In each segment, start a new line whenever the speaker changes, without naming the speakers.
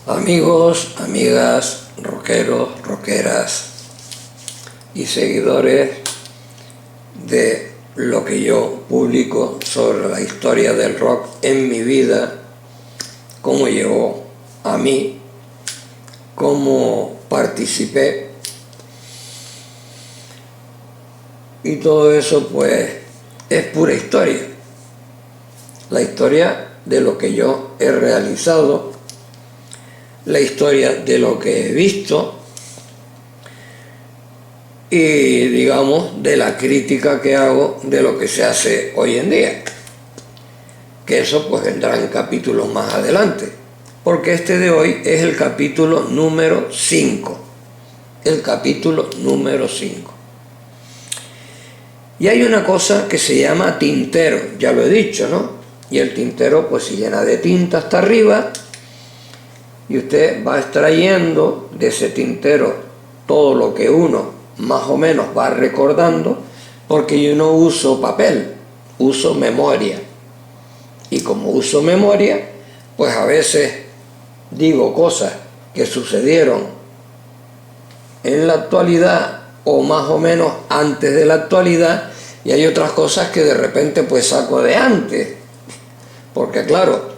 Amigos, amigas, rockeros, rockeras y seguidores de lo que yo publico sobre la historia del rock en mi vida, cómo llegó a mí, cómo participé, y todo eso pues es pura historia, la historia de lo que yo he realizado, la historia de lo que he visto y, digamos, de la crítica que hago de lo que se hace hoy en día, que eso pues vendrá en capítulos más adelante, porque este de hoy es el capítulo número 5, el capítulo número 5. Y hay una cosa que se llama tintero, ya lo he dicho, ¿no? Y el tintero pues se llena de tinta hasta arriba, y usted va extrayendo de ese tintero todo lo que uno más o menos va recordando, porque yo no uso papel, uso memoria. Y como uso memoria, pues a veces digo cosas que sucedieron en la actualidad o más o menos antes de la actualidad, y hay otras cosas que de repente pues saco de antes, porque claro,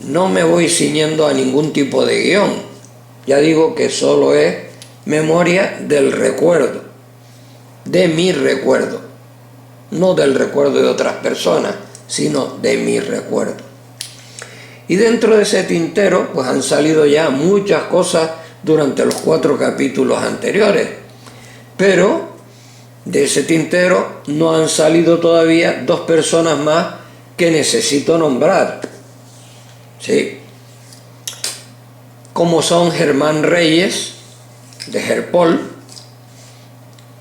no me voy ciñendo a ningún tipo de guión. Ya digo que solo es memoria del recuerdo, de mi recuerdo, no del recuerdo de otras personas, sino de mi recuerdo. Y dentro de ese tintero pues han salido ya muchas cosas durante los 4 capítulos anteriores, pero de ese tintero no han salido todavía 2 personas más que necesito nombrar. Sí, como son Germán Reyes, de Gerpol,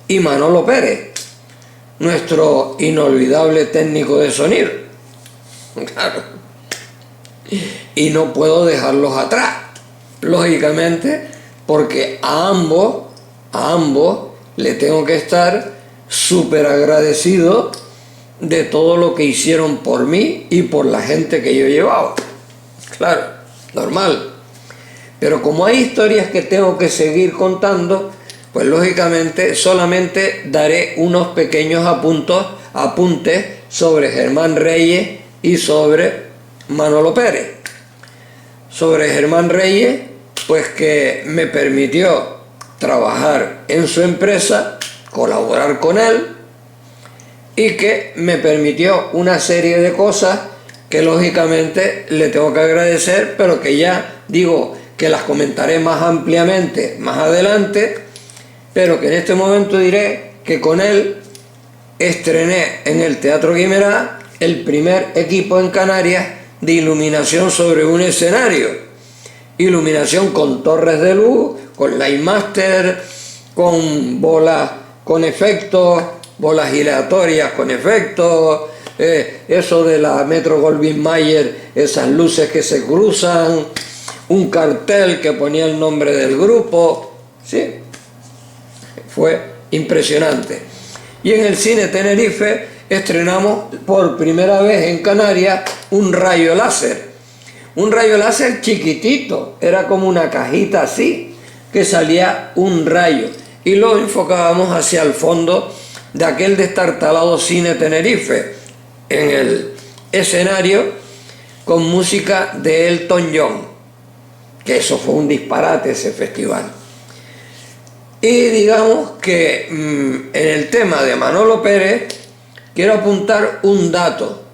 y Manolo Pérez, nuestro inolvidable técnico de sonido. Claro. Y no puedo dejarlos atrás, lógicamente, porque a ambos le tengo que estar súper agradecido de todo lo que hicieron por mí y por la gente que yo llevaba. Claro, normal. Pero como hay historias que tengo que seguir contando, pues lógicamente solamente daré unos pequeños apuntes sobre Germán Reyes y sobre Manolo Pérez. Sobre Germán Reyes, pues que me permitió trabajar en su empresa, colaborar con él, y que me permitió una serie de cosas que lógicamente le tengo que agradecer, pero que ya digo que las comentaré más ampliamente más adelante, pero que en este momento diré que con él estrené en el Teatro Guimerá el primer equipo en Canarias de iluminación sobre un escenario. Iluminación con torres de luz, con Lightmaster, con bolas con efectos, bolas giratorias con efectos, eso de la Metro-Goldwyn-Mayer, esas luces que se cruzan, un cartel que ponía el nombre del grupo, sí, fue impresionante. Y en el Cine Tenerife estrenamos por primera vez en Canarias un rayo láser chiquitito, era como una cajita así, que salía un rayo, y lo enfocábamos hacia el fondo de aquel destartalado Cine Tenerife, en el escenario, con música de Elton John, que eso fue un disparate, ese festival. Y digamos que en el tema de Manolo Pérez quiero apuntar un dato.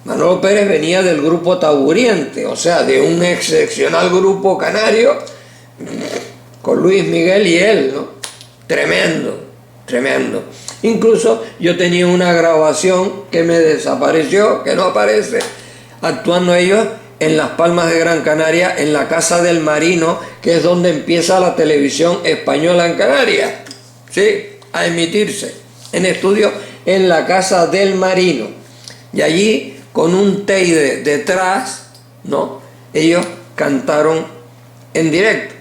Manolo Pérez venía del grupo Taburiente, o sea, de un excepcional grupo canario, con Luis Miguel y él, ¿no? Tremendo. Incluso yo tenía una grabación que me desapareció, que no aparece, actuando ellos en Las Palmas de Gran Canaria, en la Casa del Marino, que es donde empieza la televisión española en Canarias, ¿sí?, a emitirse, en estudio en la Casa del Marino. Y allí, con un Teide detrás, ¿no?, ellos cantaron en directo,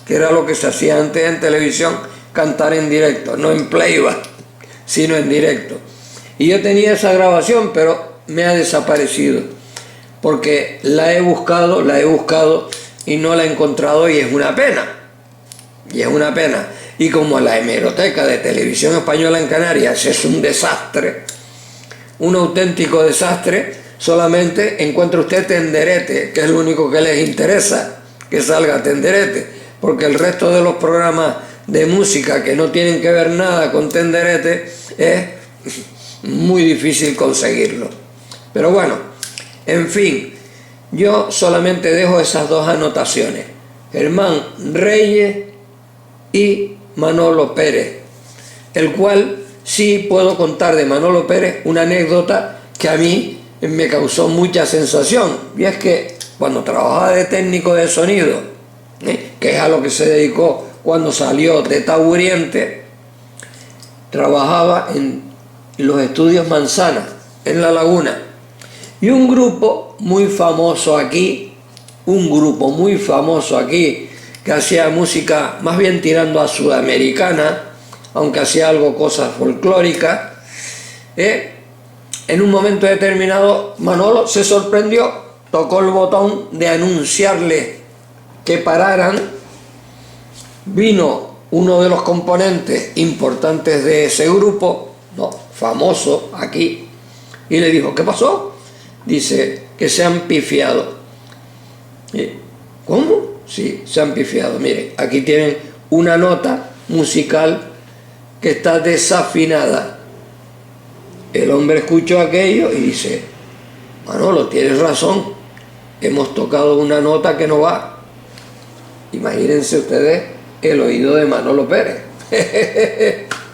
que era lo que se hacía antes en televisión, cantar en directo, no en playback, sino en directo. Y yo tenía esa grabación, pero me ha desaparecido. porque la he buscado y no la he encontrado, y es una pena. Y es una pena. Y como la hemeroteca de Televisión Española en Canarias es un desastre, un auténtico desastre, solamente encuentra usted Tenderete, que es lo único que les interesa, que salga Tenderete, porque el resto de los programas de música que no tienen que ver nada con Tenderete es muy difícil conseguirlo. Pero bueno, en fin, yo solamente dejo esas dos anotaciones: Germán Reyes y Manolo Pérez, el cual sí puedo contar de Manolo Pérez una anécdota que a mí me causó mucha sensación, y es que cuando trabajaba de técnico de sonido, que es a lo que se dedicó cuando salió de Tauriente, trabajaba en los estudios Manzana, en La Laguna, y un grupo muy famoso aquí, que hacía música más bien tirando a sudamericana, aunque hacía algo, cosas folclóricas, en un momento determinado Manolo se sorprendió, tocó el botón de anunciarle que pararan, vino uno de los componentes importantes de ese grupo, famoso aquí, y le dijo: ¿qué pasó? Dice que se han pifiado. ¿Cómo? Sí, se han pifiado. Mire, aquí tienen una nota musical que está desafinada. El hombre escuchó aquello y dice: Manolo, tienes razón, hemos tocado una nota que no va. Imagínense ustedes el oído de Manolo Pérez.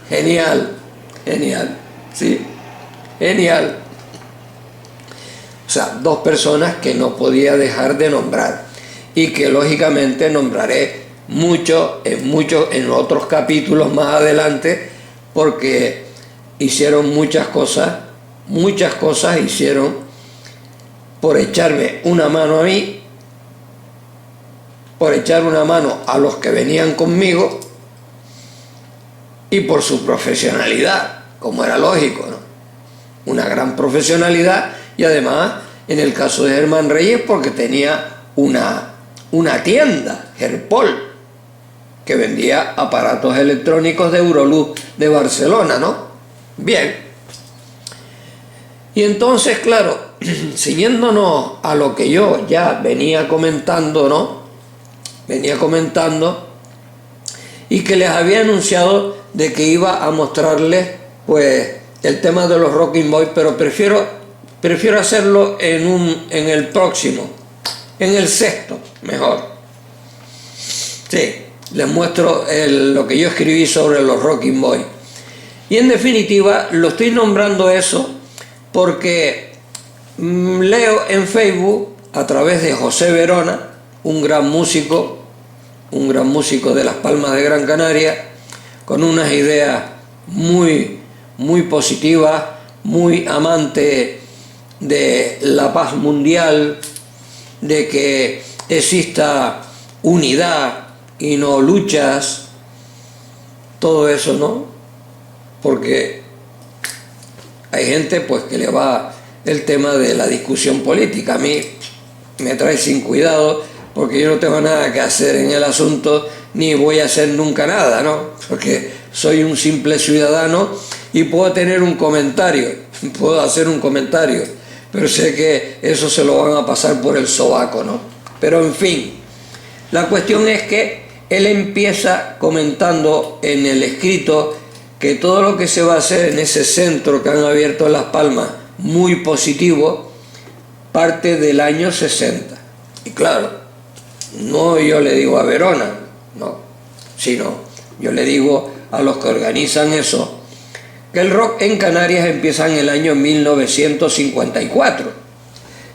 Genial, sí, genial. O sea, dos personas que no podía dejar de nombrar y que lógicamente nombraré en otros capítulos más adelante, porque hicieron muchas cosas hicieron por echarme una mano a mí, por echar una mano a los que venían conmigo, y por su profesionalidad, como era lógico, ¿no? Una gran profesionalidad, y además, en el caso de Germán Reyes, porque tenía una tienda, Herpol, que vendía aparatos electrónicos de Eurolux de Barcelona, ¿no? Bien. Y entonces, claro, ciñéndonos a lo que yo ya venía comentando, ¿no? Y que les había anunciado de que iba a mostrarles, pues, el tema de los Rocking Boys, pero prefiero hacerlo en el próximo, en el sexto, mejor. Sí, les muestro lo que yo escribí sobre los Rocking Boys. Y en definitiva, lo estoy nombrando eso porque leo en Facebook, a través de José Verona, un gran músico de Las Palmas de Gran Canaria, con unas ideas muy positivas, muy amante de la paz mundial, de que exista unidad y no luchas, todo eso, ¿no? Porque hay gente, pues, que le va el tema de la discusión política. A mí me trae sin cuidado, porque yo no tengo nada que hacer en el asunto, ni voy a hacer nunca nada, ¿no? Porque soy un simple ciudadano y puedo tener un comentario, puedo hacer un comentario, pero sé que eso se lo van a pasar por el sobaco, ¿no? Pero en fin, la cuestión es que él empieza comentando en el escrito que todo lo que se va a hacer en ese centro que han abierto en Las Palmas, muy positivo, parte del año 60. Y claro, no yo le digo a Verona, no, sino yo le digo a los que organizan eso, que el rock en Canarias empieza en el año 1954.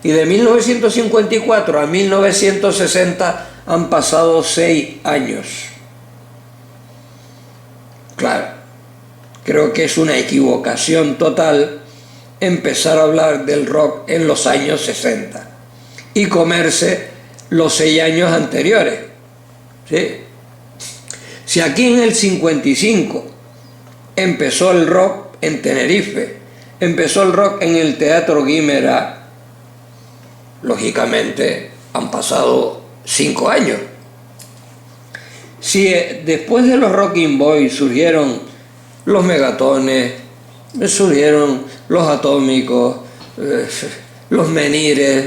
Y de 1954 a 1960 han pasado 6 años. Claro, creo que es una equivocación total empezar a hablar del rock en los años 60 y comerse los 6 años anteriores. ¿Sí? Si aquí en el 55 empezó el rock en Tenerife, empezó el rock en el Teatro Guimerá, lógicamente han pasado 5 años. Si después de los Rocking Boys surgieron los Megatones, surgieron los Atómicos, los Menires,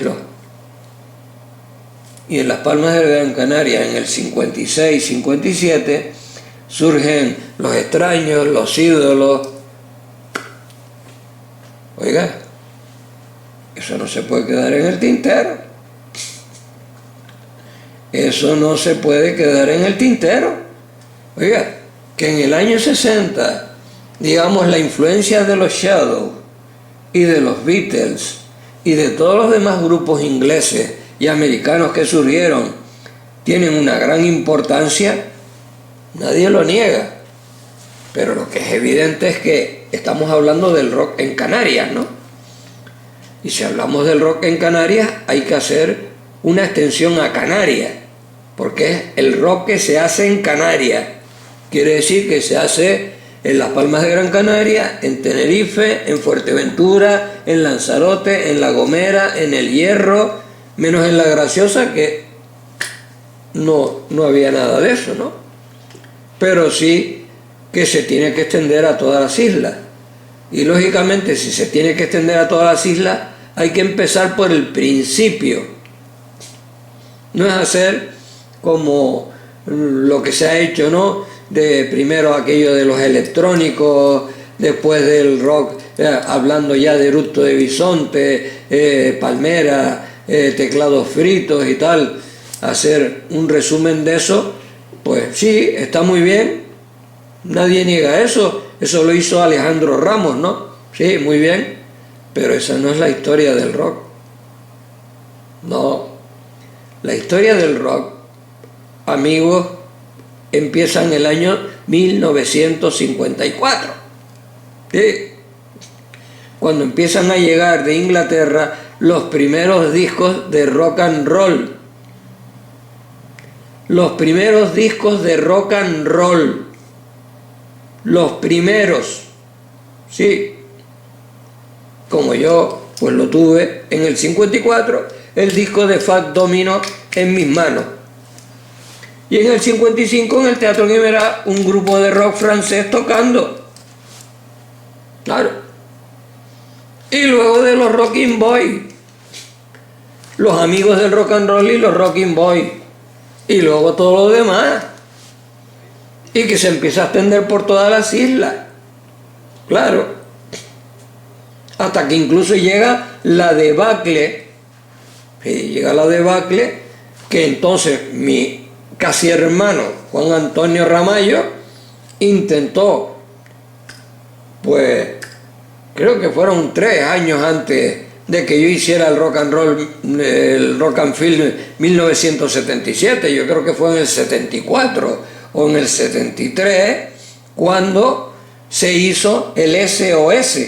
y en Las Palmas de Gran Canaria en el 56, 57 surgen los Extraños, los Ídolos. Oiga, eso no se puede quedar en el tintero. Eso no se puede quedar en el tintero. Oiga, que en el año 60, digamos, la influencia de los Shadows y de los Beatles y de todos los demás grupos ingleses y americanos que surgieron tienen una gran importancia, nadie lo niega. Pero lo que es evidente es que estamos hablando del rock en Canarias, ¿no? Y si hablamos del rock en Canarias, hay que hacer una extensión a Canarias, porque es el rock que se hace en Canarias. Quiere decir que se hace en Las Palmas de Gran Canaria, en Tenerife, en Fuerteventura, en Lanzarote, en La Gomera, en El Hierro, menos en La Graciosa, que no había nada de eso, ¿no? Pero sí que se tiene que extender a todas las islas. Y lógicamente, si se tiene que extender a todas las islas, hay que empezar por el principio. No es hacer como lo que se ha hecho, ¿no? De primero aquello de los electrónicos, después del rock, hablando ya de Eructo de Bisonte, Palmera, teclados fritos y tal, hacer un resumen de eso, pues sí, está muy bien, nadie niega eso lo hizo Alejandro Ramos, ¿no? Sí, muy bien, pero esa no es la historia del rock. No, la historia del rock, amigos, empieza en el año 1954. ¿Sí? Cuando empiezan a llegar de Inglaterra los primeros discos de rock and roll. Los primeros discos de rock and roll. Los primeros. Sí. Como yo, pues lo tuve en el 54, el disco de Fat Domino en mis manos. Y en el 55 en el Teatro Guimerá un grupo de rock francés tocando. Claro. Y luego de los Rocking Boys, los amigos del rock and roll y los Rocking Boys. Y luego todo lo demás. Y que se empieza a extender por todas las islas. Claro. Hasta que incluso llega la debacle. Llega la debacle que entonces mi casi hermano Juan Antonio Ramallo intentó, pues creo que fueron 3 años antes de que yo hiciera el rock and roll, el rock and film 1977, yo creo que fue en el 74 o en el 73 cuando se hizo el SOS,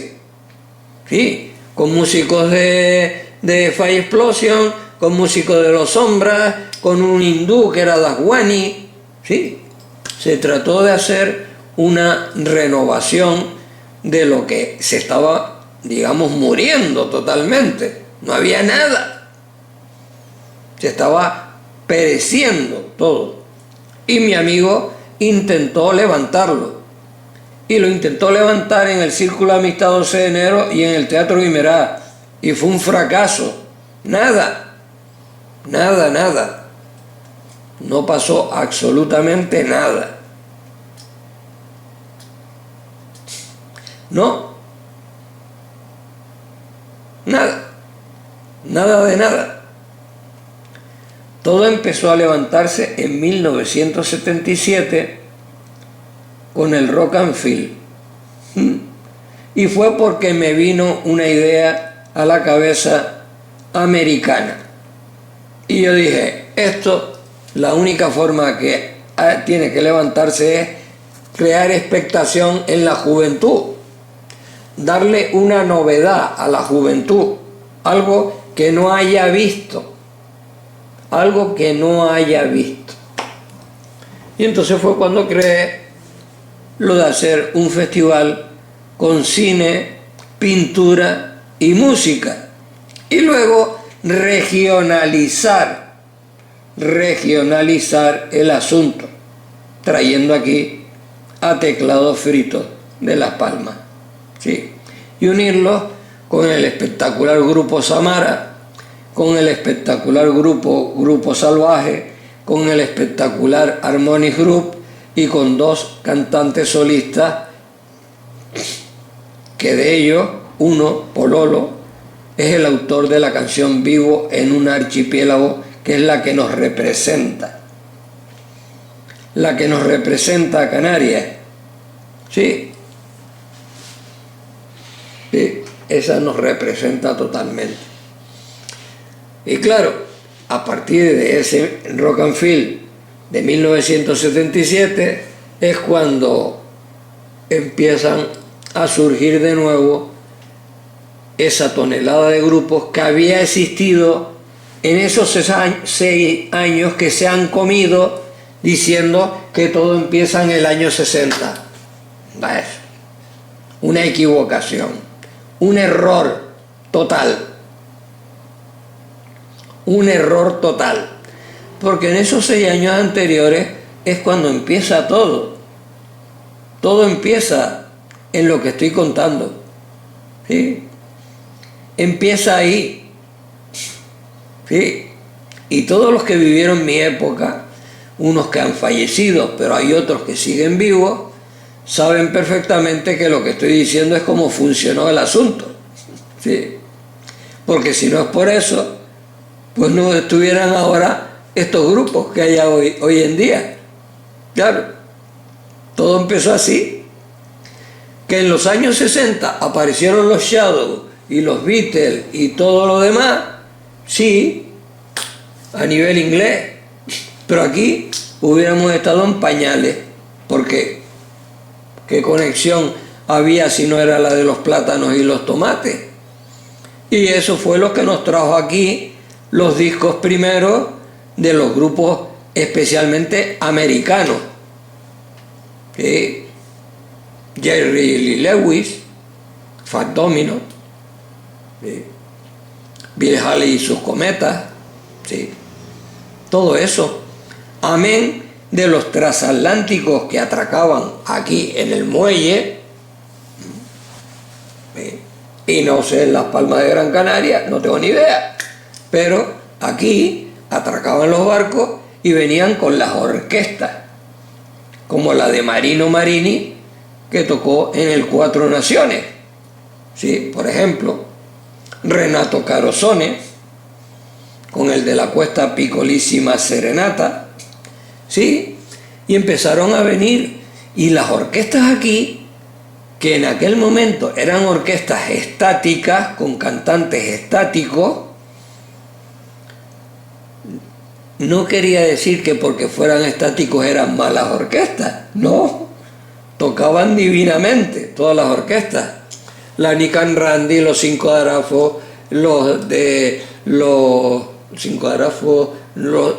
sí, con músicos de Fire Explosion, con músicos de Los Sombras, con un hindú que era Daswani, ¿sí? Se trató de hacer una renovación de lo que se estaba, digamos, muriendo totalmente. No había nada. Se estaba pereciendo todo. Y mi amigo intentó levantarlo. Y lo intentó levantar en el Círculo de Amistad 12 de enero y en el Teatro Guimerá. Y fue un fracaso. Nada. Nada, nada. No pasó absolutamente nada. No. Nada. Nada de nada. Todo empezó a levantarse en 1977 con el Rock and Film. Y fue porque me vino una idea a la cabeza americana. Y yo dije, esto, la única forma que tiene que levantarse es crear expectación en la juventud, darle una novedad a la juventud, algo que no haya visto, algo que no haya visto. Y entonces fue cuando creé lo de hacer un festival con cine, pintura y música. Y luego regionalizar el asunto, trayendo aquí a Teclado Frito de Las Palmas, ¿sí? Y unirlo con el espectacular grupo Samara, con el espectacular grupo Salvaje, con el espectacular Harmonic Group y con dos cantantes solistas, que de ellos uno, Pololo, es el autor de la canción Vivo en un archipiélago, que es la que nos representa a Canarias. Sí, sí, esa nos representa totalmente. Y claro, a partir de ese Rock and Feel de 1977 es cuando empiezan a surgir de nuevo esa tonelada de grupos que había existido en esos 6 años que se han comido diciendo que todo empieza en el año 60. ¿Ves? Una equivocación, un error total. Un error total. Porque en esos 6 años anteriores es cuando empieza todo. Todo empieza en lo que estoy contando. ¿Sí? Empieza ahí. ¿Sí? Y todos los que vivieron mi época, unos que han fallecido, pero hay otros que siguen vivos, saben perfectamente que lo que estoy diciendo es cómo funcionó el asunto. ¿Sí? Porque si no es por eso, pues no estuvieran ahora estos grupos que hay hoy en día. Claro, todo empezó así. Que en los años 60 aparecieron los Shadows y los Beatles y todo lo demás, sí, a nivel inglés, pero aquí hubiéramos estado en pañales, porque ¿qué conexión había si no era la de los plátanos y los tomates? Y eso fue lo que nos trajo aquí los discos primeros de los grupos especialmente americanos. ¿Sí? Jerry Lee Lewis, Fat Domino, ¿sí? Bill Haley y sus cometas, ¿sí? Todo eso. Amén de los transatlánticos que atracaban aquí en el muelle, ¿sí? Y no sé, en Las Palmas de Gran Canaria, no tengo ni idea, pero aquí atracaban los barcos y venían con las orquestas, como la de Marino Marini, que tocó en el Cuatro Naciones, ¿sí? Por ejemplo, Renato Carosone, con el de la Cuesta Picolísima Serenata, ¿sí? Y empezaron a venir, y las orquestas aquí, que en aquel momento eran orquestas estáticas, con cantantes estáticos, no quería decir que porque fueran estáticos eran malas orquestas, no, tocaban divinamente todas las orquestas. La Nican Randy, los Cinco de Arafo, los Cinco de Arafo,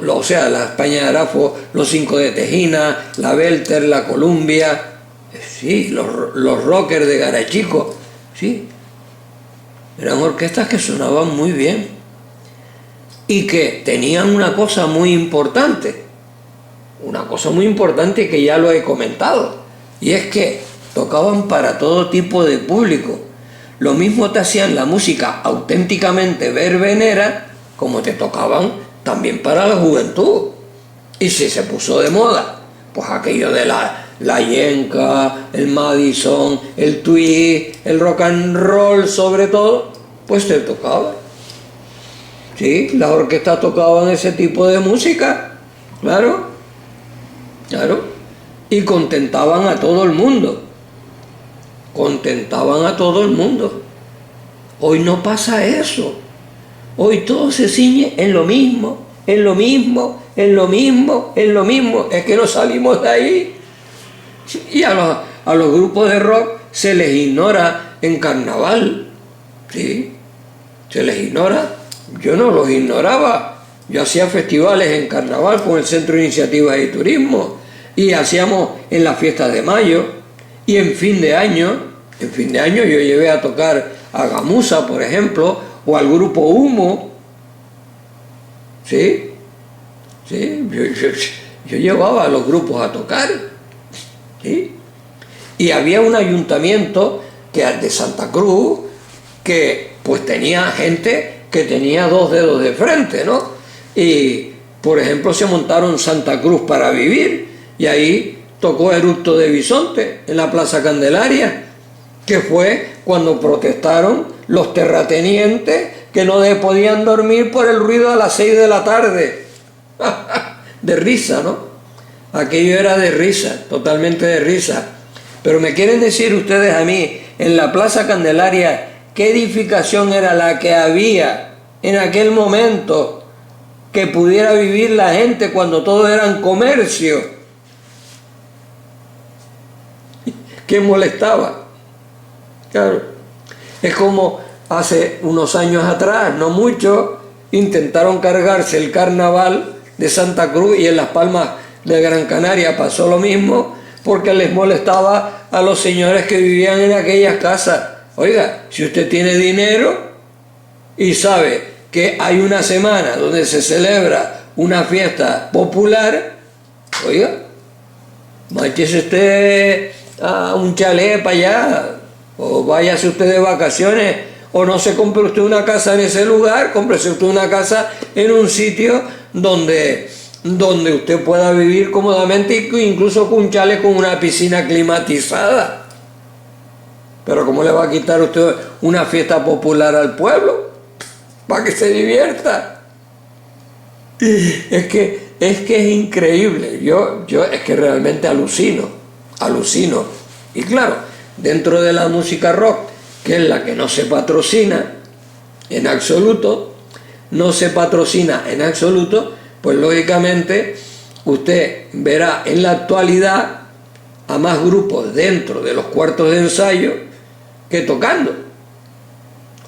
o sea, la España de Arafo, los Cinco de Tejina, la Belter, la Columbia, sí, los Rockers de Garachico, sí, eran orquestas que sonaban muy bien y que tenían una cosa muy importante que ya lo he comentado, y es que tocaban para todo tipo de público. Lo mismo te hacían la música auténticamente verbenera, como te tocaban también para la juventud. Y si se puso de moda, pues aquello de la yenca, el Madison, el twist, el rock and roll sobre todo, pues te tocaba. Sí, las orquestas tocaban ese tipo de música, claro, y contentaban a todo el mundo. Hoy no pasa eso. Hoy todo se ciñe en lo mismo. Es que no salimos de ahí. Y a los grupos de rock se les ignora en carnaval. ¿Sí? Se les ignora. Yo no los ignoraba. Yo hacía festivales en carnaval con el Centro de Iniciativas y Turismo. Y hacíamos en las fiestas de mayo. Y en fin de año yo llevé a tocar a Gamuza, por ejemplo, o al grupo Humo, Sí, sí, yo llevaba a los grupos a tocar, ¿sí? Y había un ayuntamiento de Santa Cruz que pues tenía gente que tenía 2 dedos de frente, ¿no? Y, por ejemplo, se montaron Santa Cruz para vivir, y ahí tocó Eructo de Bisonte en la Plaza Candelaria, que fue cuando protestaron los terratenientes que no podían dormir por el ruido a las 6 de la tarde. De risa, ¿no? Aquello era de risa, totalmente de risa. Pero me quieren decir ustedes a mí, en la Plaza Candelaria, ¿qué edificación era la que había en aquel momento que pudiera vivir la gente cuando todo eran comercio? ¿Qué molestaba? Claro, es como hace unos años atrás, no mucho, intentaron cargarse el carnaval de Santa Cruz, y en Las Palmas de Gran Canaria pasó lo mismo, porque les molestaba a los señores que vivían en aquellas casas. Oiga, si usted tiene dinero y sabe que hay una semana donde se celebra una fiesta popular, oiga, márchese usted a un chalet para allá, o váyase usted de vacaciones, o no se compre usted una casa en ese lugar, cómprese usted una casa en un sitio donde usted pueda vivir cómodamente, incluso con un chalet con una piscina climatizada. Pero ¿cómo le va a quitar usted una fiesta popular al pueblo? Para que se divierta. Es que es increíble. Yo es que realmente alucino. Y claro, dentro de la música rock, que es la que no se patrocina en absoluto, pues lógicamente usted verá en la actualidad a más grupos dentro de los cuartos de ensayo que tocando.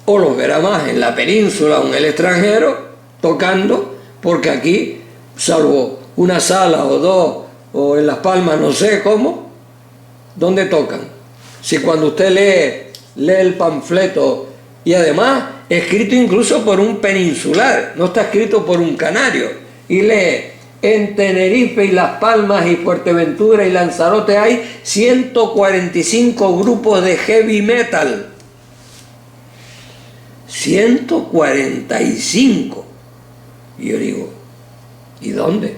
O los verá más en la península o en el extranjero tocando, porque aquí, salvo una sala o 2, o en Las Palmas, no sé cómo, ¿dónde tocan? Si cuando usted lee el panfleto, y además escrito incluso por un peninsular, no está escrito por un canario, y lee: en Tenerife y Las Palmas y Fuerteventura y Lanzarote hay 145 grupos de heavy metal. 145. Y yo digo, ¿y dónde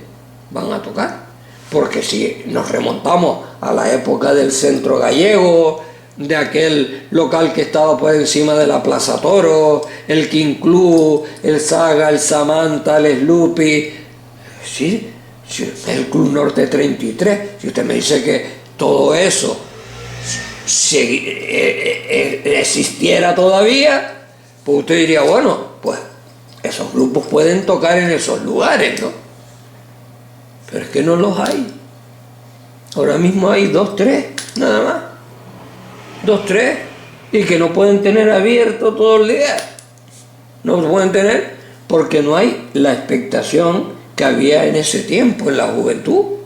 van a tocar? Porque si nos remontamos a la época del Centro Gallego, de aquel local que estaba por encima de la Plaza Toro, el King Club, el Saga, el Samantha, el Sloopy, sí, el Club Norte 33, si usted me dice que todo eso existiera todavía, pues usted diría, bueno, pues esos grupos pueden tocar en esos lugares, ¿no? Pero es que no los hay. Ahora mismo hay 2, 3, nada más. 2, 3, y que no pueden tener abierto todo el día. No lo pueden tener porque no hay la expectación que había en ese tiempo en la juventud.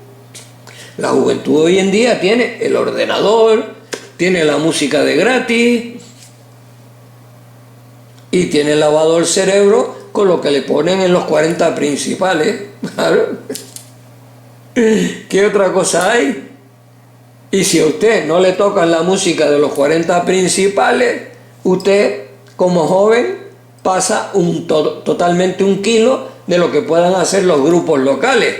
La juventud hoy en día tiene el ordenador, tiene la música de gratis y tiene lavado el cerebro con lo que le ponen en los 40 principales. Claro. ¿Qué otra cosa hay? Y si a usted no le tocan la música de los 40 principales, usted como joven pasa totalmente un kilo de lo que puedan hacer los grupos locales.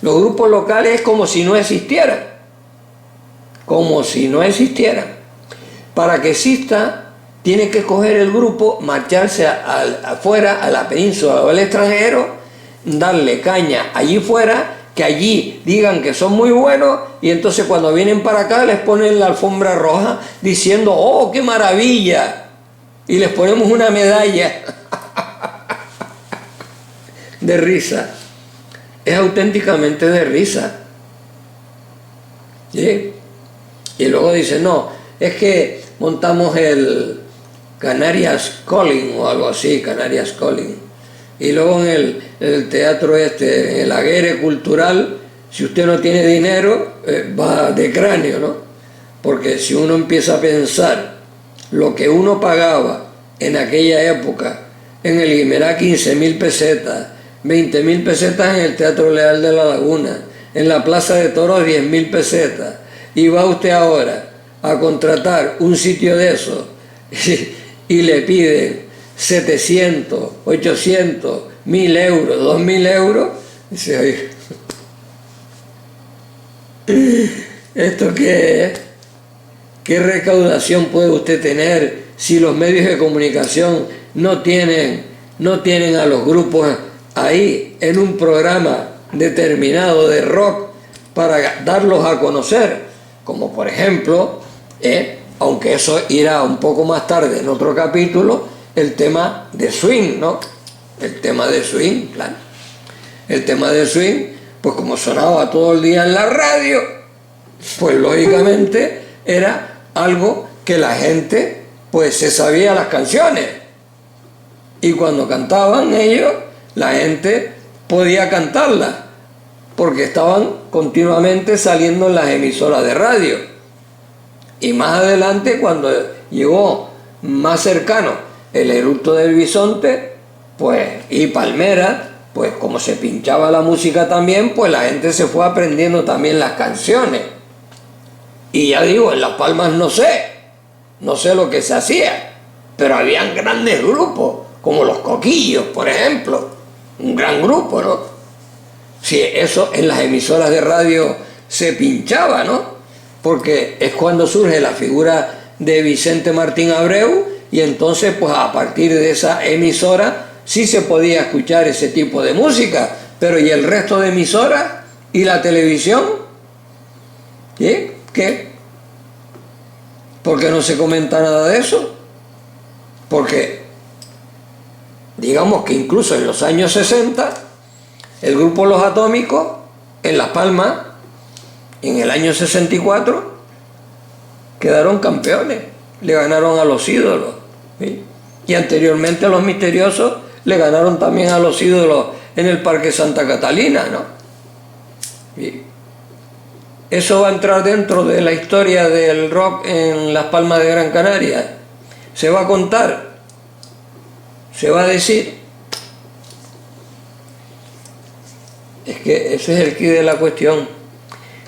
Los grupos locales es como si no existieran. Como si no existieran. Para que exista, tiene que coger el grupo, marcharse afuera, a la península o al extranjero, darle caña allí fuera, que allí digan que son muy buenos, y entonces cuando vienen para acá les ponen la alfombra roja diciendo, ¡oh, qué maravilla! Y les ponemos una medalla de risa. Es auténticamente de risa. ¿Sí? Y luego dicen, no, es que montamos el Canarias Calling o algo así, Canarias Calling. Y luego en el teatro en el Aguere Cultural, si usted no tiene dinero, va de cráneo, ¿no? Porque si uno empieza a pensar lo que uno pagaba en aquella época en el Guimerá 15.000 pesetas, 20.000 pesetas en el Teatro Leal de La Laguna, en la Plaza de Toros 10.000 pesetas, y va usted ahora a contratar un sitio de esos y le piden 700, 800, 1.000 euros, 2.000 euros, dice, oye, ¿esto qué es? ¿Qué recaudación puede usted tener si los medios de comunicación no tienen a los grupos ahí en un programa determinado de rock para darlos a conocer? Como por ejemplo, aunque eso irá un poco más tarde en otro capítulo, el tema de swing, ¿no? El tema de swing, claro. El tema de swing, pues como sonaba todo el día en la radio, pues lógicamente era algo que la gente pues se sabía las canciones, y cuando cantaban ellos la gente podía cantarlas porque estaban continuamente saliendo en las emisoras de radio. Y más adelante, cuando llegó más cercano el eructo del bisonte pues y Palmera, pues como se pinchaba la música también, pues la gente se fue aprendiendo también las canciones. Y ya digo, en Las Palmas no sé lo que se hacía, pero habían grandes grupos, como Los Coquillos, por ejemplo, un gran grupo, ¿no? Sí, eso en las emisoras de radio se pinchaba, ¿no? Porque es cuando surge la figura de Vicente Martín Abreu, y entonces, pues a partir de esa emisora sí se podía escuchar ese tipo de música, pero ¿y el resto de emisoras? ¿Y la televisión? ¿Sí? ¿Qué? ¿Por qué no se comenta nada de eso? Porque digamos que incluso en los años 60 el grupo Los Atómicos en Las Palmas en el año 64 quedaron campeones, le ganaron a Los Ídolos, ¿sí? Y anteriormente Los Misteriosos le ganaron también a Los Ídolos en el Parque Santa Catalina, ¿no? ¿Sí? Eso va a entrar dentro de la historia del rock en Las Palmas de Gran Canaria. Se va a contar, se va a decir. Es que ese es el quid de la cuestión.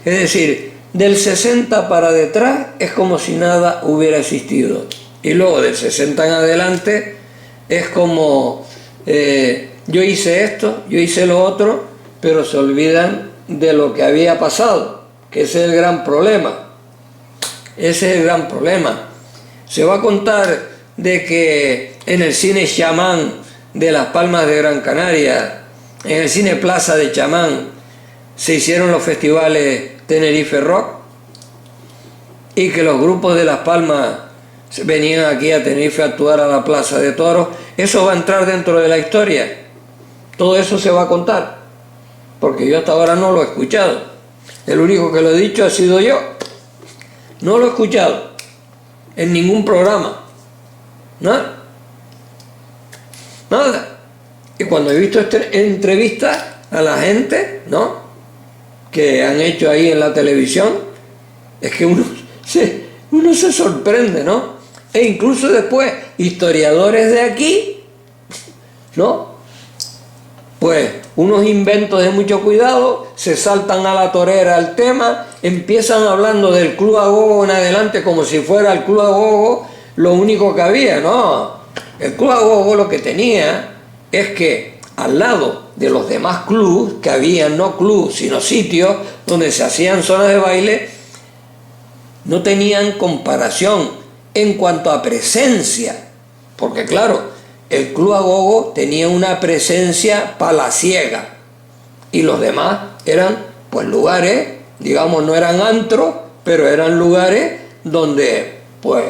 Es decir, del 60 para detrás es como si nada hubiera existido. Y luego del 60 en adelante es como yo hice esto, yo hice lo otro, pero se olvidan de lo que había pasado. Que ese es el gran problema. Ese es el gran problema. Se va a contar de que en el cine Chamán de Las Palmas de Gran Canaria, en el cine Plaza de Chamán, se hicieron los festivales Tenerife Rock, y que los grupos de Las Palmas venían aquí a Tenerife a actuar a la Plaza de Toros. Eso va a entrar dentro de la historia. Todo eso se va a contar, porque yo hasta ahora no lo he escuchado. El único que lo he dicho ha sido yo. No lo he escuchado en ningún programa. Nada. Nada. Y cuando he visto entrevistas a la gente, ¿no?, que han hecho ahí en la televisión, es que uno se sorprende, ¿no? E incluso después, historiadores de aquí, ¿no?, pues unos inventos de mucho cuidado, se saltan a la torera el tema, empiezan hablando del Club Agogo en adelante como si fuera el Club Agogo lo único que había. No, el Club Agogo lo que tenía es que al lado de los demás clubs que había, no clubs sino sitios donde se hacían zonas de baile, no tenían comparación en cuanto a presencia, porque claro, el Club Agogo tenía una presencia palaciega y los demás eran pues lugares, digamos, no eran antros, pero eran lugares donde pues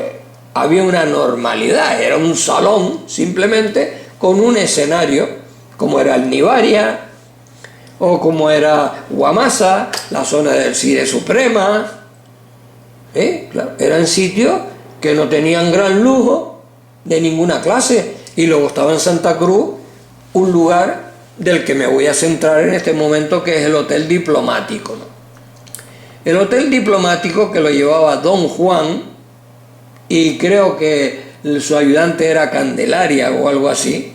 había una normalidad, era un salón simplemente con un escenario, como era el Nivaria o como era Guamasa, la zona del Cide Suprema. Claro, eran sitios que no tenían gran lujo de ninguna clase. Y luego estaba en Santa Cruz un lugar del que me voy a centrar en este momento, que es el Hotel Diplomático, ¿no? El Hotel Diplomático, que lo llevaba Don Juan, y creo que su ayudante era Candelaria o algo así,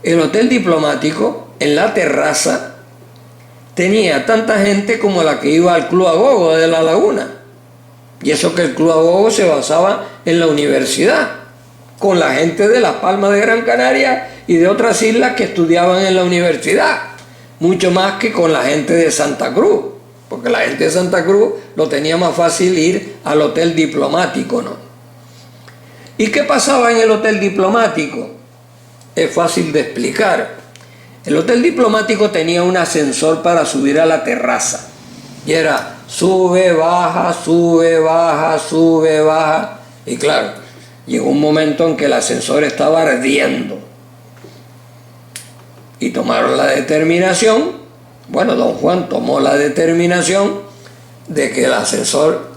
El Hotel Diplomático, en la terraza, tenía tanta gente como la que iba al Club Agogo de La Laguna. Y eso que el Club Agogo se basaba en la universidad, con la gente de Las Palmas de Gran Canaria y de otras islas que estudiaban en la universidad, mucho más que con la gente de Santa Cruz, porque la gente de Santa Cruz lo tenía más fácil ir al Hotel Diplomático, ¿no? ¿Y qué pasaba en el Hotel Diplomático? Es fácil de explicar. El Hotel Diplomático tenía un ascensor para subir a la terraza. Y era sube, baja, sube, baja, sube, baja. Y claro, llegó un momento en que el ascensor estaba ardiendo. Y tomaron la determinación, bueno, don Juan tomó la determinación de que el ascensor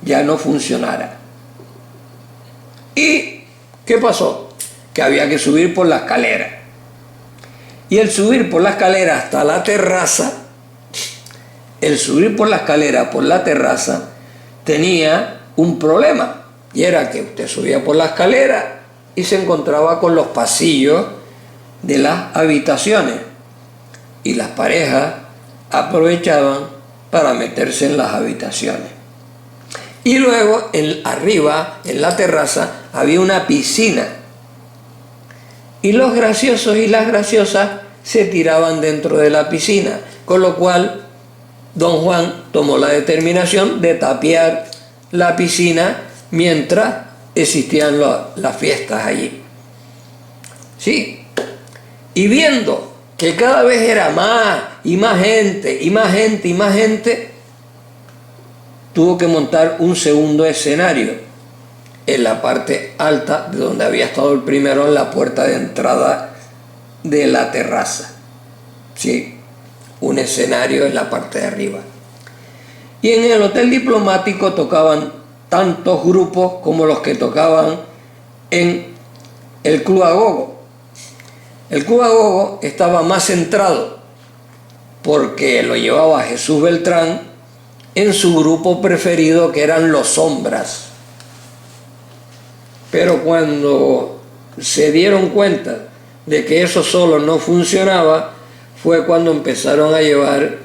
ya no funcionara. ¿Y qué pasó? Que había que subir por la escalera. Y el subir por la escalera hasta la terraza, el subir por la escalera por la terraza tenía un problema. Y era que usted subía por la escalera y se encontraba con los pasillos de las habitaciones. Y las parejas aprovechaban para meterse en las habitaciones. Y luego, arriba, en la terraza, había una piscina. Y los graciosos y las graciosas se tiraban dentro de la piscina, con lo cual don Juan tomó la determinación de tapiar la piscina mientras existían las fiestas allí. Sí, y viendo que cada vez era más y más gente, y más gente, y más gente, tuvo que montar un segundo escenario en la parte alta de donde había estado el primero, en la puerta de entrada de la terraza. Sí, un escenario en la parte de arriba. Y en el Hotel Diplomático tocaban tantos grupos como los que tocaban en el Club Agogo. El Club Agogo estaba más centrado porque lo llevaba Jesús Beltrán en su grupo preferido, que eran Los Sombras. Pero cuando se dieron cuenta de que eso solo no funcionaba, fue cuando empezaron a llevar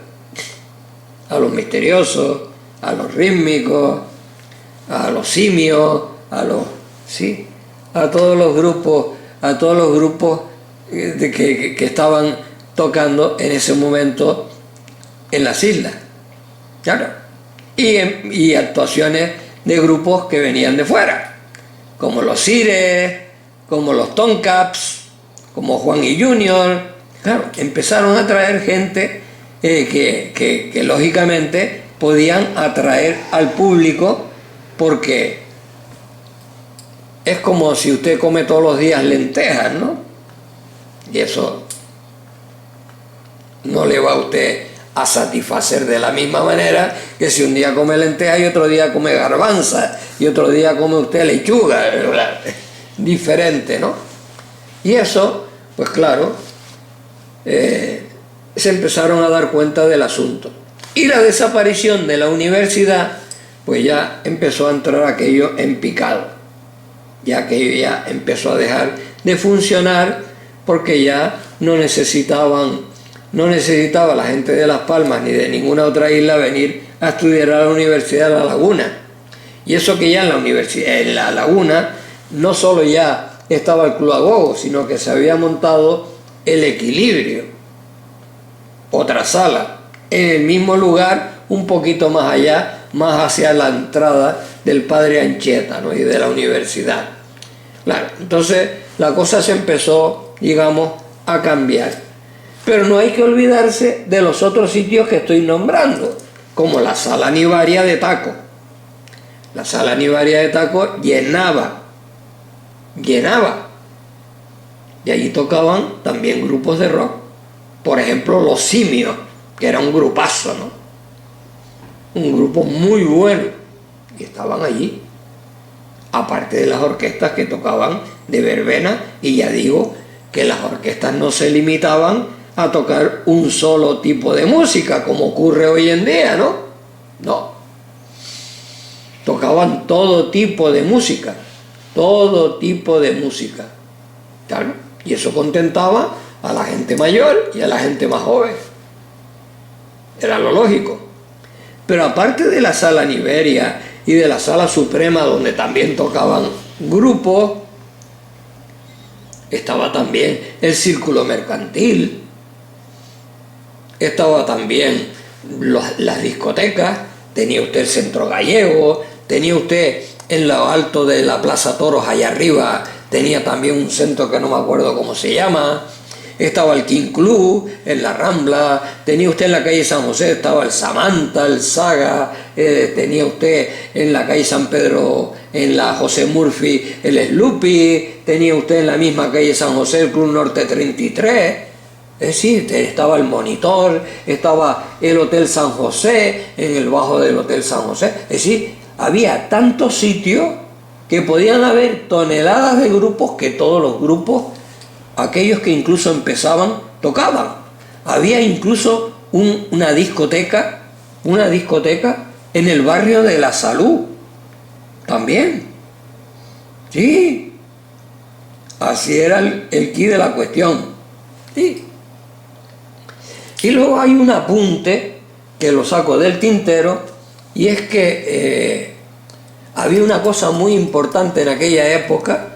a los misteriosos, a los rítmicos, a los simios, a todos los grupos que estaban tocando en ese momento en las islas. Claro. Y actuaciones de grupos que venían de fuera, como los Cires, como los Toncaps, como Juan y Junior. Claro, empezaron a traer gente que lógicamente podían atraer al público, porque es como si usted come todos los días lentejas, ¿no? Y eso no le va a usted a satisfacer de la misma manera que si un día come lentejas y otro día come garbanza y otro día come usted lechuga, diferente, ¿no? Y eso, pues claro, se empezaron a dar cuenta del asunto. Y la desaparición de la universidad, pues ya empezó a entrar aquello en picado. Ya aquello ya empezó a dejar de funcionar, porque ya no necesitaba la gente de Las Palmas ni de ninguna otra isla venir a estudiar a la Universidad de La Laguna. Y eso que ya en La Laguna no solo ya estaba el Club Agogo, sino que se había montado el Equilibrio, otra sala, en el mismo lugar, un poquito más allá, más hacia la entrada del Padre Anchieta, ¿no? Y de la universidad. Claro, entonces la cosa se empezó, digamos, a cambiar. Pero no hay que olvidarse de los otros sitios que estoy nombrando, como la Sala Nivaria de Taco. La Sala Nivaria de Taco llenaba. Y allí tocaban también grupos de rock. Por ejemplo, Los Simios, que era un grupazo, ¿no? Un grupo muy bueno. Y estaban allí. Aparte de las orquestas que tocaban de verbena, y ya digo que las orquestas no se limitaban a tocar un solo tipo de música, como ocurre hoy en día, ¿no? No. Tocaban todo tipo de música, todo tipo de música. Claro, y eso contentaba a la gente mayor y a la gente más joven. Era lo lógico. Pero aparte de la Sala Niberia y de la Sala Suprema, donde también tocaban grupos, estaba también el Círculo Mercantil, estaba también las discotecas, tenía usted el Centro Gallego, tenía usted en lo alto de la Plaza Toros, allá arriba, tenía también un centro que no me acuerdo cómo se llama. Estaba el King Club en la Rambla, tenía usted en la calle San José, estaba el Samantha, el Saga, tenía usted en la calle San Pedro, en la José Murphy, el Sloopy, tenía usted en la misma calle San José el Club Norte 33, es decir, estaba el Monitor, estaba el Hotel San José, en el bajo del Hotel San José, es decir, había tantos sitios que podían haber toneladas de grupos, que todos los grupos, aquellos que incluso empezaban, tocaban. Había incluso una discoteca en el barrio de La Salud, también. Sí, así era el quid de la cuestión. Sí. Y luego hay un apunte que lo saco del tintero, y es que había una cosa muy importante en aquella época,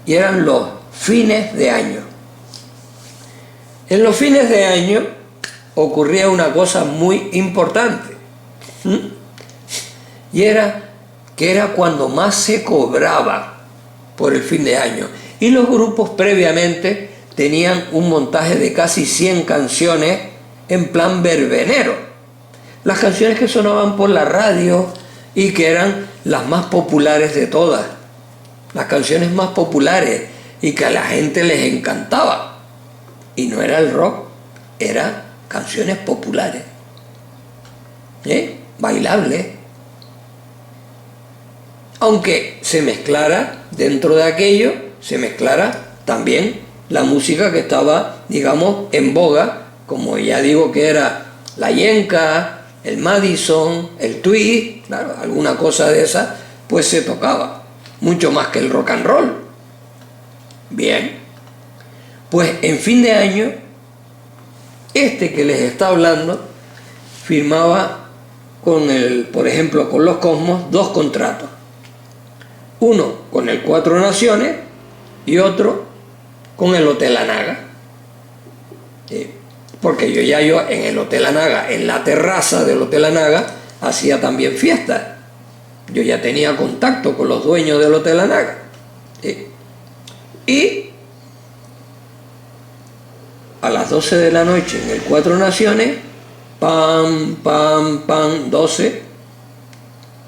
y eran los fines de año. En los fines de año ocurría una cosa muy importante, y era que era cuando más se cobraba por el fin de año, y los grupos previamente tenían un montaje de casi 100 canciones en plan verbenero, las canciones que sonaban por la radio y que eran las más populares de todas, las canciones más populares y que a la gente les encantaba. Y no era el rock, eran canciones populares, bailables. Aunque se mezclara, dentro de aquello, se mezclara también la música que estaba, digamos, en boga, como ya digo que era la yenca, el Madison, el twist, claro, alguna cosa de esa, pues se tocaba, mucho más que el rock and roll. Bien, pues en fin de año, este que les está hablando firmaba con por ejemplo, con los Cosmos, 2 contratos. Uno con el Cuatro Naciones y otro con el Hotel Anaga. Porque yo en el Hotel Anaga, en la terraza del Hotel Anaga, hacía también fiestas. Yo ya tenía contacto con los dueños del Hotel Anaga. Y a las 12 de la noche en el Cuatro Naciones, pam, pam, pam, 12,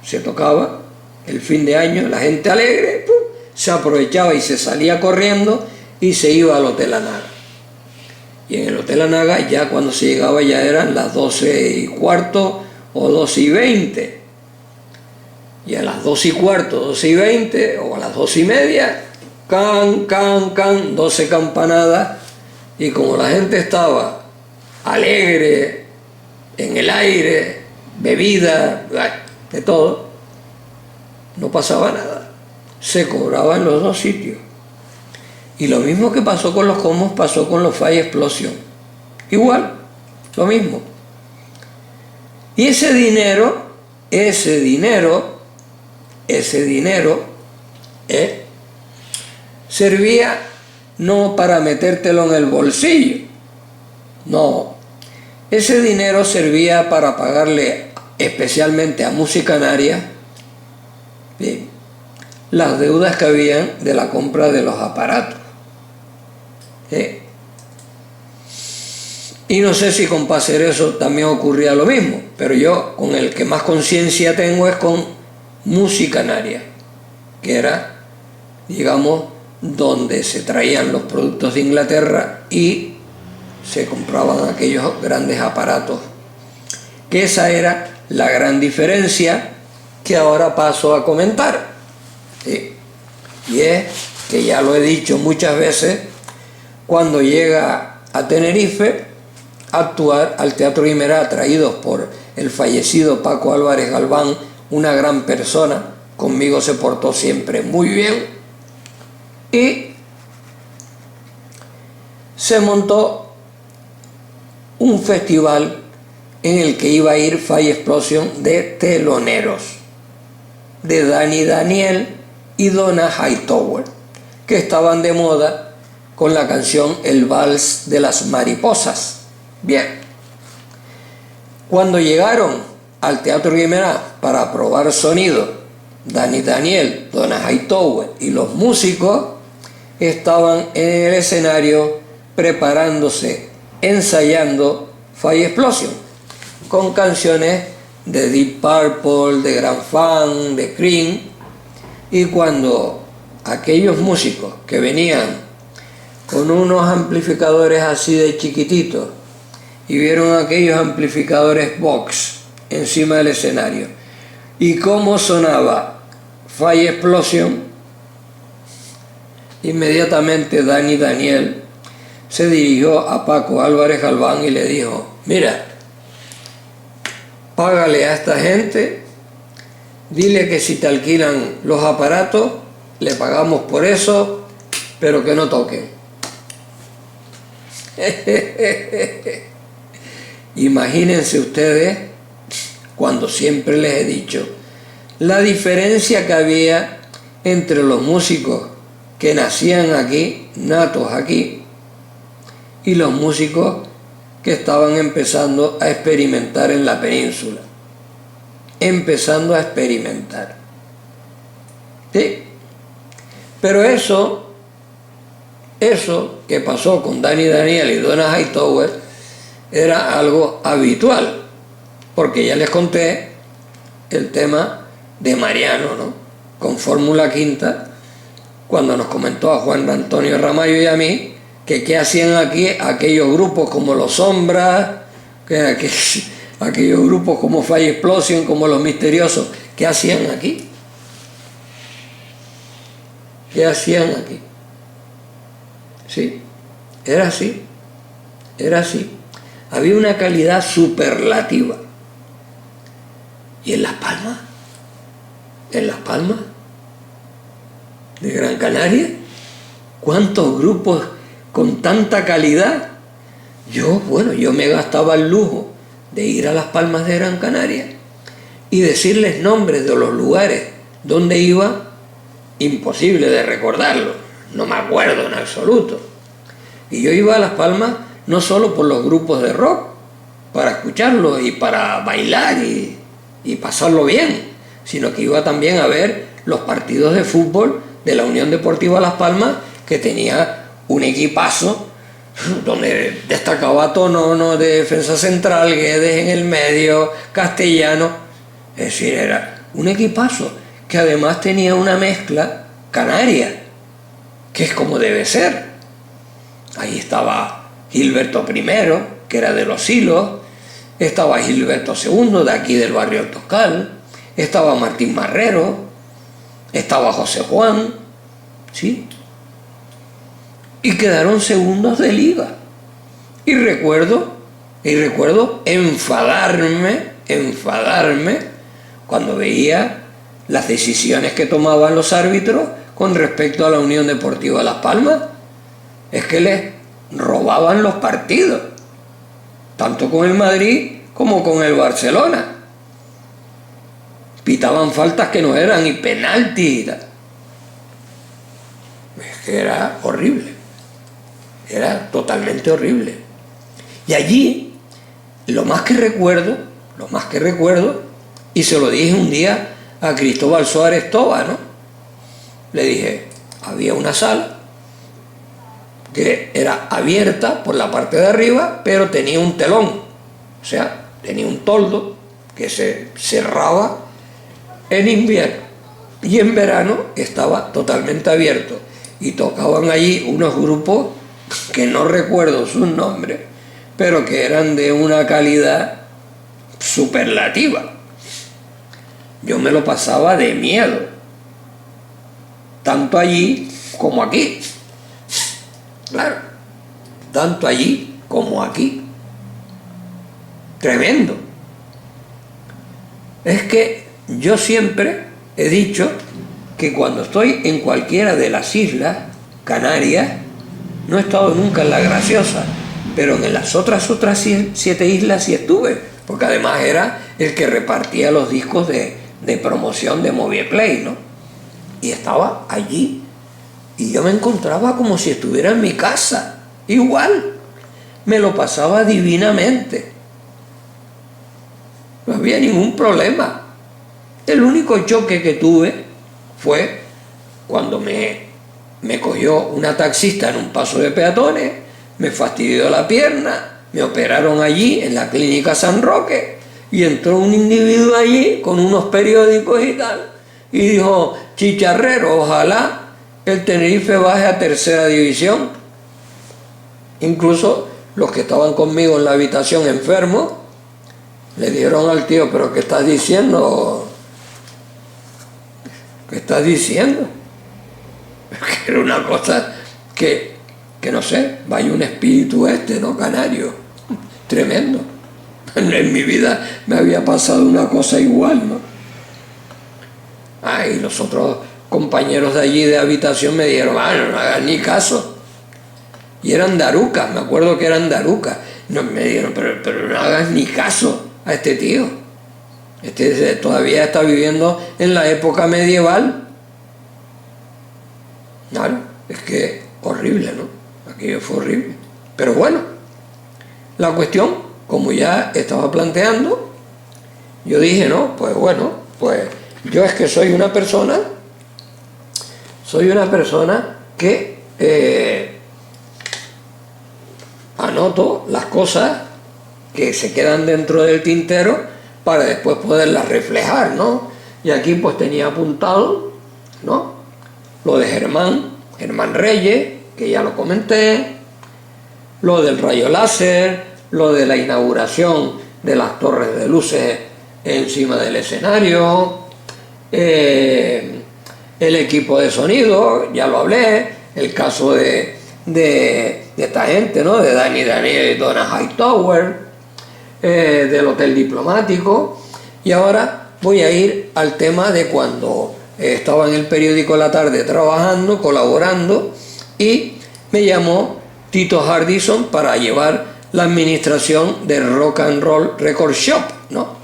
se tocaba el fin de año, la gente alegre, ¡pum!, se aprovechaba y se salía corriendo y se iba al Hotel Anaga. Y en el Hotel Anaga ya cuando se llegaba ya eran las 12:15 o 12:20. Y a las 12:15, 12:20 o a las 12:30, can, can, can, 12 campanadas. Y como la gente estaba alegre, en el aire, bebida, de todo, no pasaba nada. Se cobraba en los 2 sitios. Y lo mismo que pasó con los Cosmos pasó con los Fire Explosion. Igual, lo mismo. Y ese dinero, servía no para metértelo en el bolsillo. No. Ese dinero servía para pagarle especialmente a Música Canaria, bien, las deudas que habían de la compra de los aparatos. Y no sé si con Pacerezo también ocurría lo mismo, pero yo con el que más conciencia tengo es con Música Canaria, que era, digamos, donde se traían los productos de Inglaterra y se compraban aquellos grandes aparatos, que esa era la gran diferencia que ahora paso a comentar. Y es que ya lo he dicho muchas veces, cuando llega a Tenerife a actuar al Teatro Guimerá, atraídos por el fallecido Paco Álvarez Galván, una gran persona, conmigo se portó siempre muy bien, y se montó un festival en el que iba a ir Fire Explosion de teloneros, de Danny Daniel y Donna Hightower, que estaban de moda con la canción El Vals de las Mariposas. Bien, cuando llegaron al Teatro Guimerá para probar sonido, Danny Daniel, Donna Hightower y los músicos estaban en el escenario preparándose, ensayando Fire Explosion, con canciones de Deep Purple, de Grand Funk, de Cream. Y cuando aquellos músicos que venían con unos amplificadores así de chiquititos y vieron aquellos amplificadores Vox encima del escenario y cómo sonaba Fire Explosion, inmediatamente Danny Daniel se dirigió a Paco Álvarez Galván y le dijo: mira, págale a esta gente, dile que si te alquilan los aparatos, le pagamos por eso, pero que no toquen. Imagínense ustedes, cuando siempre les he dicho, la diferencia que había entre los músicos que nacían aquí, natos aquí, y los músicos que estaban empezando a experimentar en la península. Empezando a experimentar. ¿Sí? Pero eso que pasó con Danny Daniel y Donna Hightower era algo habitual, porque ya les conté el tema de Mariano, ¿no? Con Fórmula Quinta, cuando nos comentó a Juan Antonio Ramallo y a mí que qué hacían aquí aquellos grupos como Los Sombras, aquellos grupos como Fire Explosion, como Los Misteriosos, ¿qué hacían aquí? ¿Qué hacían aquí? Sí, era así, era así. Había una calidad superlativa. ¿Y en Las Palmas? ¿En Las Palmas de Gran Canaria? ¿Cuántos grupos con tanta calidad? Yo me gastaba el lujo de ir a Las Palmas de Gran Canaria y decirles nombres de los lugares donde iba, imposible de recordarlo, no me acuerdo en absoluto. Y yo iba a Las Palmas no solo por los grupos de rock, para escucharlos y para bailar y pasarlo bien, sino que iba también a ver los partidos de fútbol de la Unión Deportiva Las Palmas, que tenía un equipazo donde destacaba Tonono de defensa central, Guedes en el medio, Castellano. Es decir, era un equipazo que además tenía una mezcla canaria, que es como debe ser. Ahí estaba Gilberto I, que era de Los Hilos, estaba Gilberto II, de aquí del barrio El Toscal, estaba Martín Marrero, estaba José Juan, ¿sí? Y quedaron segundos de liga. Y recuerdo enfadarme cuando veía las decisiones que tomaban los árbitros con respecto a la Unión Deportiva Las Palmas. Es que les robaban los partidos, tanto con el Madrid como con el Barcelona. Pitaban faltas que no eran, y penaltis. Es que era horrible. Era totalmente horrible. Y allí, lo más que recuerdo, y se lo dije un día a Cristóbal Suárez Toba, ¿no? Le dije, había una sala que era abierta por la parte de arriba, pero tenía un telón, o sea, tenía un toldo que se cerraba en invierno, y en verano estaba totalmente abierto, y tocaban allí unos grupos que no recuerdo sus nombres, pero que eran de una calidad superlativa. Yo me lo pasaba de miedo, tanto allí como aquí. Claro, tanto allí como aquí. Tremendo. Es que yo siempre he dicho que cuando estoy en cualquiera de las islas Canarias, No he estado nunca en La Graciosa, pero en las otras 7 islas sí estuve, porque además era el que repartía los discos de promoción de Movieplay, ¿no? Y estaba allí, y yo me encontraba como si estuviera en mi casa, igual, me lo pasaba divinamente, no había ningún problema. El único choque que tuve fue cuando me cogió una taxista en un paso de peatones, me fastidió la pierna, me operaron allí en la clínica San Roque y entró un individuo allí con unos periódicos y tal y dijo: chicharrero, ojalá el Tenerife baje a tercera división. Incluso los que estaban conmigo en la habitación enfermos le dijeron al tío: ¿pero qué estás diciendo? ¿Qué estás diciendo? Que era una cosa que no sé, vaya un espíritu ¿no? Canario, tremendo. En mi vida me había pasado una cosa igual, ¿no? Y los otros compañeros de allí de habitación me dijeron: no hagas ni caso. Y eran darucas, me acuerdo que eran darucas. No, me dijeron: pero no hagas ni caso a este tío. Este todavía está viviendo en la época medieval. Claro, es que horrible, ¿no? Aquello fue horrible. Pero bueno, la cuestión, como ya estaba planteando, yo dije: no, pues bueno, pues yo es que soy una persona que anoto las cosas que se quedan dentro del tintero para después poderlas reflejar, ¿no? Y aquí pues tenía apuntado, ¿no?, lo de Germán Reyes, que ya lo comenté, lo del rayo láser, lo de la inauguración de las torres de luces encima del escenario, el equipo de sonido, ya lo hablé, el caso de esta gente, ¿no?, de Dani Daniel y Donna Hightower, del Hotel Diplomático. Y ahora voy a ir al tema de cuando estaba en el periódico La Tarde trabajando, colaborando, y me llamó Tito Hardison para llevar la administración del Rock and Roll Record Shop, ¿no?,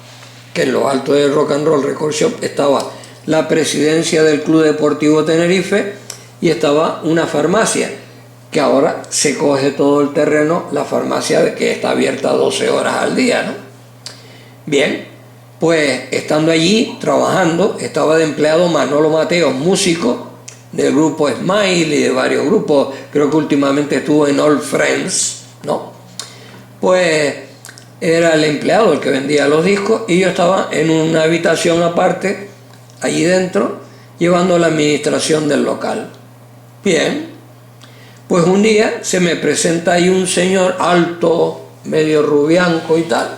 que en lo alto del Rock and Roll Record Shop estaba la presidencia del Club Deportivo Tenerife y estaba una farmacia, que ahora se coge todo el terreno, la farmacia que está abierta 12 horas al día, ¿no? Bien, pues estando allí trabajando, estaba de empleado Manolo Mateos, músico del grupo Smile y de varios grupos, creo que últimamente estuvo en All Friends, ¿no? Pues era el empleado el que vendía los discos y yo estaba en una habitación aparte, allí dentro, llevando la administración del local. Bien, pues un día se me presenta ahí un señor alto, medio rubianco y tal,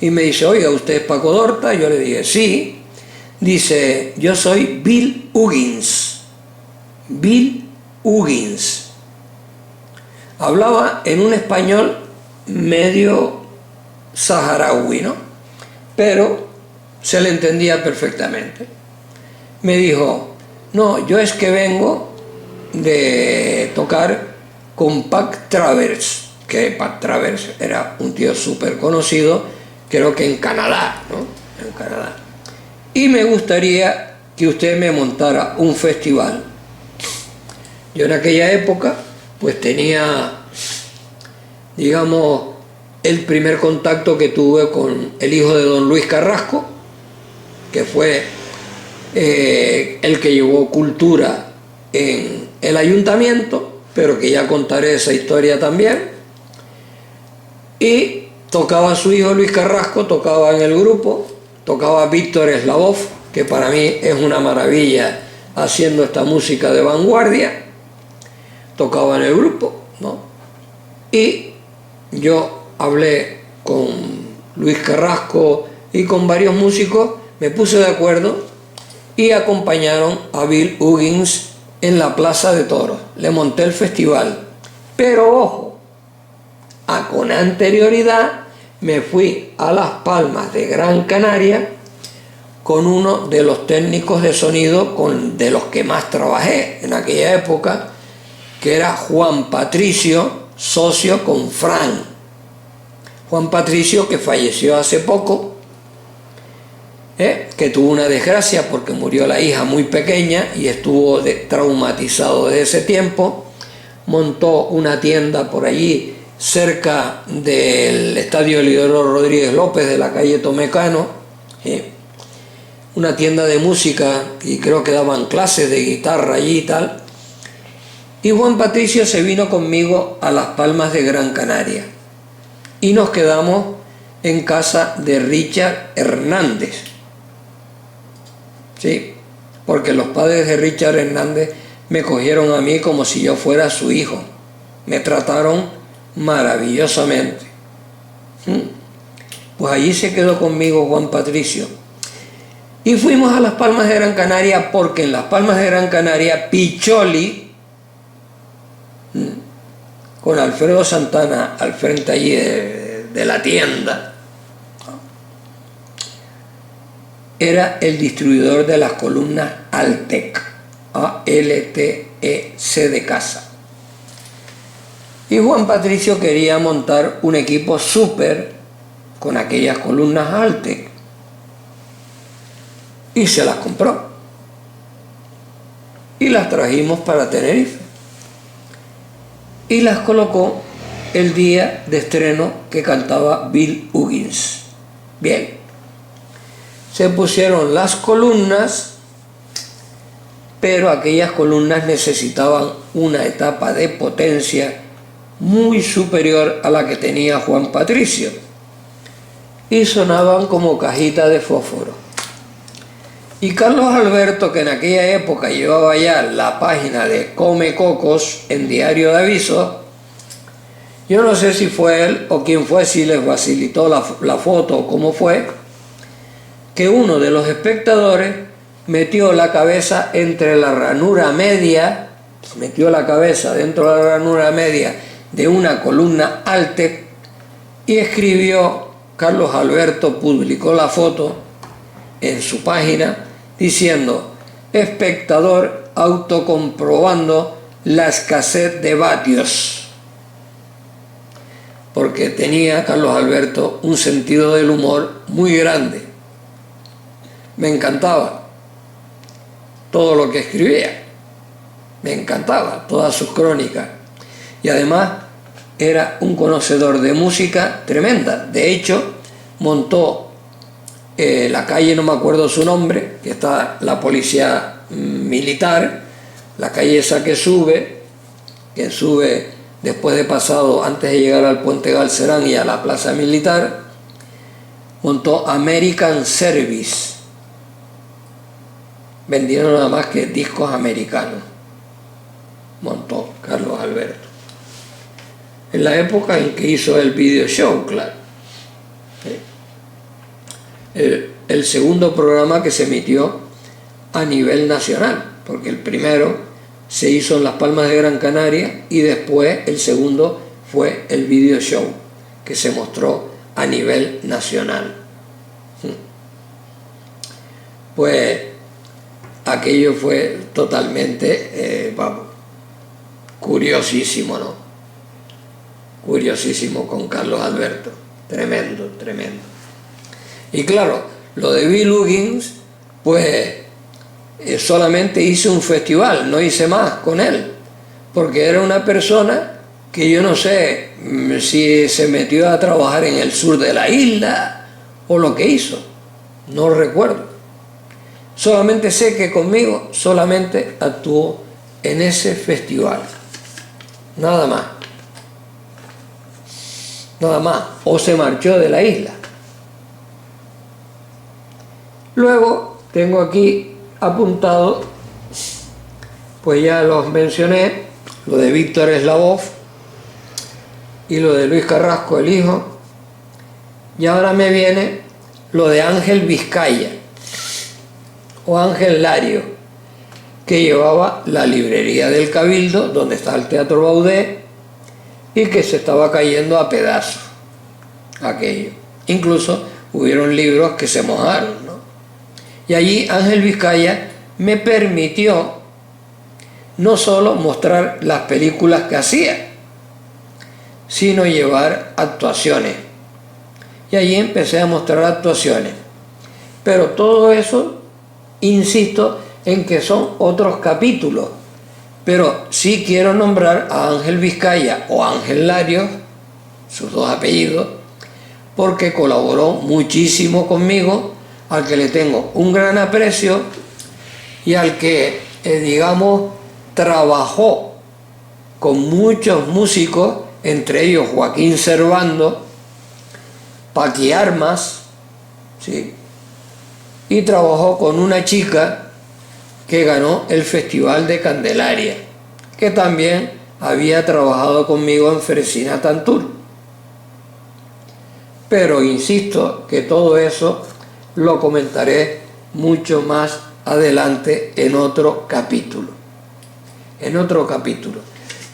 y me dice: oiga, ¿usted es Paco Dorta? Yo le dije: sí. Dice: yo soy Bill Huggins. Bill Huggins. Hablaba en un español medio saharaui, ¿no?, pero se le entendía perfectamente. Me dijo: no, yo es que vengo de tocar con Pat Travers, que Pat Travers era un tío súper conocido, creo que en Canadá, ¿no?, en Canadá, y me gustaría que usted me montara un festival. Yo en aquella época pues tenía, digamos, el primer contacto que tuve con el hijo de don Luis Carrasco, que fue el que llevó cultura en el ayuntamiento, pero que ya contaré esa historia también. Y tocaba su hijo Luis Carrasco, tocaba en el grupo, tocaba Víctor Eslavov, que para mí es una maravilla haciendo esta música de vanguardia, tocaba en el grupo, ¿no? Y yo hablé con Luis Carrasco y con varios músicos, me puse de acuerdo y acompañaron a Bill Huggins en la Plaza de Toros. Le monté el festival, pero ojo, con anterioridad me fui a Las Palmas de Gran Canaria con uno de los técnicos de sonido de los que más trabajé en aquella época, que era Juan Patricio, socio con Fran. Juan Patricio, que falleció hace poco, que tuvo una desgracia porque murió la hija muy pequeña y estuvo traumatizado desde ese tiempo. Montó una tienda por allí cerca del estadio Eliodoro Rodríguez López de la calle Tomecano, una tienda de música, y creo que daban clases de guitarra allí y tal. Y Juan Patricio se vino conmigo a Las Palmas de Gran Canaria y nos quedamos en casa de Richard Hernández. Sí, porque los padres de Richard Hernández me cogieron a mí como si yo fuera su hijo. Me trataron maravillosamente. Pues allí se quedó conmigo Juan Patricio. Y fuimos a Las Palmas de Gran Canaria porque en Las Palmas de Gran Canaria Picholi, con Alfredo Santana al frente allí de la tienda, era el distribuidor de las columnas Altec, A-L-T-E-C de casa. Y Juan Patricio quería montar un equipo súper con aquellas columnas Altec y se las compró y las trajimos para Tenerife y las colocó el día de estreno que cantaba Bill Huggins. Bien, se pusieron las columnas, pero aquellas columnas necesitaban una etapa de potencia muy superior a la que tenía Juan Patricio y sonaban como cajita de fósforo. Y Carlos Alberto, que en aquella época llevaba ya la página de Come Cocos en Diario de Avisos, yo no sé si fue él o quién fue, si les facilitó la foto o cómo fue, que uno de los espectadores metió la cabeza entre la ranura media, metió la cabeza dentro de la ranura media de una columna Altec y escribió, Carlos Alberto publicó la foto en su página diciendo: espectador autocomprobando la escasez de vatios, porque tenía Carlos Alberto un sentido del humor muy grande. Me encantaba todo lo que escribía, me encantaba todas sus crónicas, y además era un conocedor de música tremenda. De hecho, montó la calle, no me acuerdo su nombre, que está la policía militar, la calle esa que sube después de pasado, antes de llegar al Puente Galcerán y a la Plaza Militar, montó American Service, vendieron nada más que discos americanos, montó Carlos Alberto, en la época en que hizo el video show, claro. El segundo programa que se emitió a nivel nacional, porque el primero se hizo en Las Palmas de Gran Canaria y después el segundo fue el video show que se mostró a nivel nacional. Pues aquello fue totalmente, curiosísimo, ¿no? Curiosísimo con Carlos Alberto, tremendo, tremendo. Y claro, lo de Bill Huggins, pues solamente hice un festival, no hice más con él, porque era una persona que yo no sé si se metió a trabajar en el sur de la isla o lo que hizo, no recuerdo. Solamente sé que conmigo solamente actuó en ese festival, nada más. Nada más, o se marchó de la isla. Luego tengo aquí apuntado, pues ya los mencioné, lo de Víctor Eslavov y lo de Luis Carrasco, el hijo, y ahora me viene lo de Ángel Vizcaya o Ángel Lario, que llevaba la librería del Cabildo, donde está el Teatro Baudet, y que se estaba cayendo a pedazos aquello. Incluso hubieron libros que se mojaron, ¿no? Y allí Ángel Vizcaya me permitió no solo mostrar las películas que hacía, sino llevar actuaciones. Y allí empecé a mostrar actuaciones. Pero todo eso, insisto, en que son otros capítulos. Pero sí quiero nombrar a Ángel Vizcaya o Ángel Larios, sus dos apellidos, porque colaboró muchísimo conmigo, al que le tengo un gran aprecio y al que, digamos, trabajó con muchos músicos, entre ellos Joaquín Servando, Paqui Armas, ¿sí? Y trabajó con una chica que ganó el Festival de Candelaria, que también había trabajado conmigo en Fresina Tantur. Pero insisto que todo eso lo comentaré mucho más adelante en otro capítulo.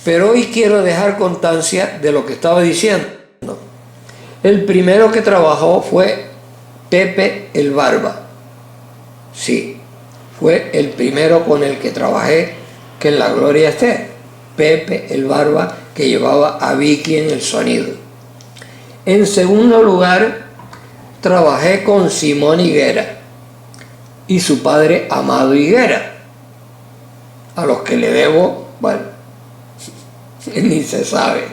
Pero hoy quiero dejar constancia de lo que estaba diciendo. El primero que trabajó fue Pepe el Barba. Sí, fue el primero con el que trabajé, que en la gloria esté. Pepe el Barba, que llevaba a Vicky en el sonido. En segundo lugar, trabajé con Simón Higuera y su padre Amado Higuera, a los que le debo, bueno, ni se sabe.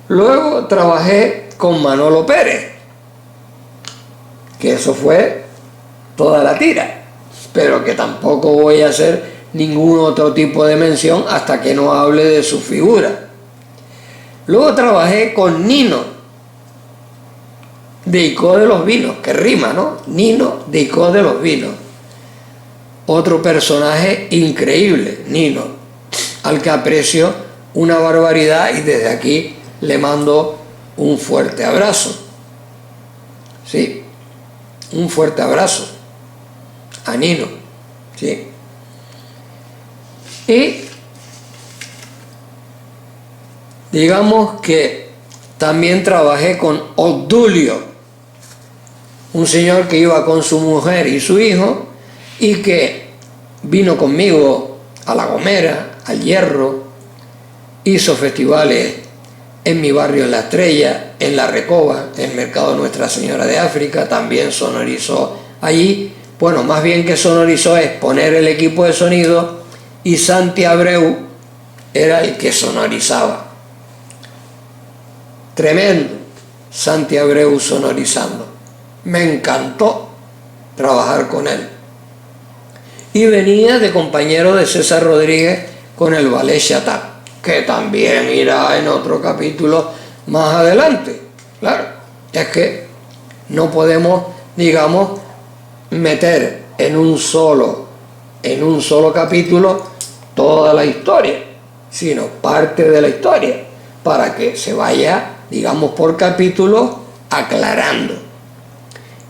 Luego trabajé con Manolo Pérez, que eso fue toda la tira, pero que tampoco voy a hacer ningún otro tipo de mención hasta que no hable de su figura. Luego trabajé con Nino de Icó de los Vinos, que rima, ¿no? Nino de Icó de los Vinos. Otro personaje increíble, Nino, al que aprecio una barbaridad y desde aquí le mando un fuerte abrazo. Sí, un fuerte abrazo a Nino, sí. Y digamos que también trabajé con Obdulio, un señor que iba con su mujer y su hijo y que vino conmigo a La Gomera, al Hierro, hizo festivales en mi barrio en La Estrella, en La Recoba, en el Mercado Nuestra Señora de África, también sonorizó allí. Bueno, más bien que sonorizó es poner el equipo de sonido y Santi Abreu era el que sonorizaba. Tremendo, Santi Abreu sonorizando. Me encantó trabajar con él. Y venía de compañero de César Rodríguez con el Ballet Chatat, que también irá en otro capítulo más adelante. Claro, es que no podemos, digamos, meter en un solo capítulo toda la historia, sino parte de la historia, para que se vaya, digamos, por capítulos aclarando.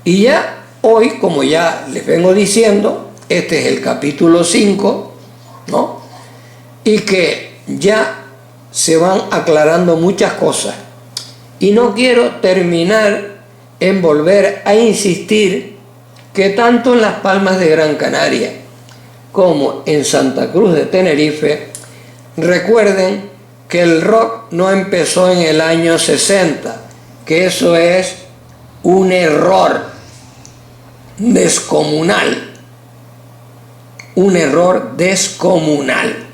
Y ya hoy, como ya les vengo diciendo, este es el capítulo 5, ¿no? Y que ya se van aclarando muchas cosas. Y no quiero terminar en volver a insistir que tanto en Las Palmas de Gran Canaria como en Santa Cruz de Tenerife, recuerden que el rock no empezó en el año 60, que eso es un error descomunal. Un error descomunal.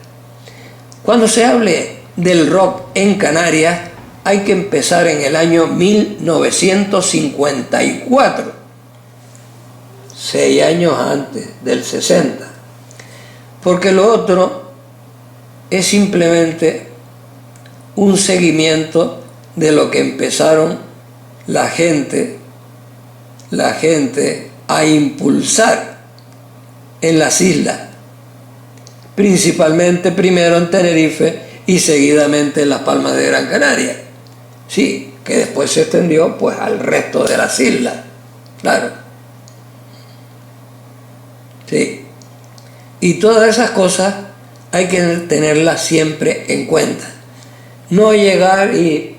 Cuando se hable del rock en Canarias, hay que empezar en el año 1954, 6 años antes del 60, porque lo otro es simplemente un seguimiento de lo que empezaron la gente a impulsar en las islas, principalmente primero en Tenerife y seguidamente en Las Palmas de Gran Canaria. Sí, que después se extendió pues al resto de las islas, claro. Sí. Y todas esas cosas hay que tenerlas siempre en cuenta. No llegar y...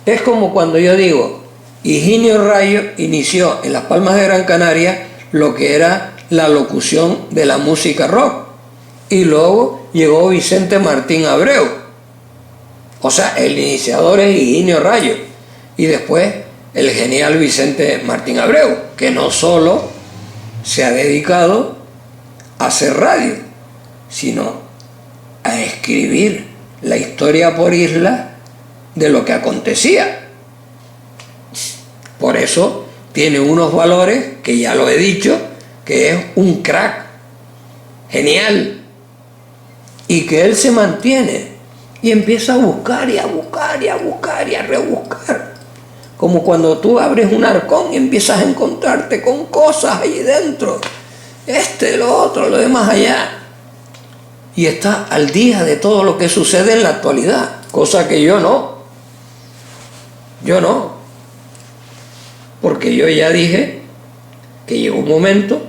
Es como cuando yo digo, Higinio Rayo inició en Las Palmas de Gran Canaria lo que era la locución de la música rock. y luego llegó Vicente Martín Abreu. O sea, el iniciador es Higinio Rayo, y después el genial Vicente Martín Abreu, que no solo se ha dedicado a hacer radio, sino a escribir la historia por islas de lo que acontecía. Por eso tiene unos valores que ya lo he dicho, que es un crack, genial, y que él se mantiene y empieza a buscar y a buscar y a buscar y a rebuscar. Como cuando tú abres un arcón y empiezas a encontrarte con cosas ahí dentro, lo otro, lo demás allá. Y está al día de todo lo que sucede en la actualidad, cosa que yo no. Yo no. Porque yo ya dije que llegó un momento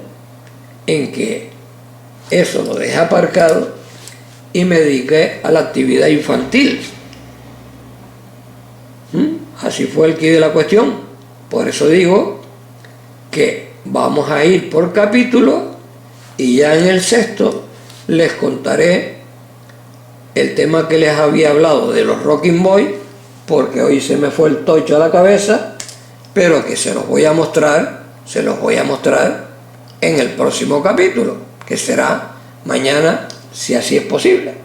en que eso lo dejé aparcado y me dediqué a la actividad infantil. Así fue el quid de la cuestión. Por eso digo que vamos a ir por capítulo y ya en el sexto les contaré el tema que les había hablado de los Rocking Boys, porque hoy se me fue el tocho a la cabeza, pero que se los voy a mostrar en el próximo capítulo, que será mañana, si así es posible.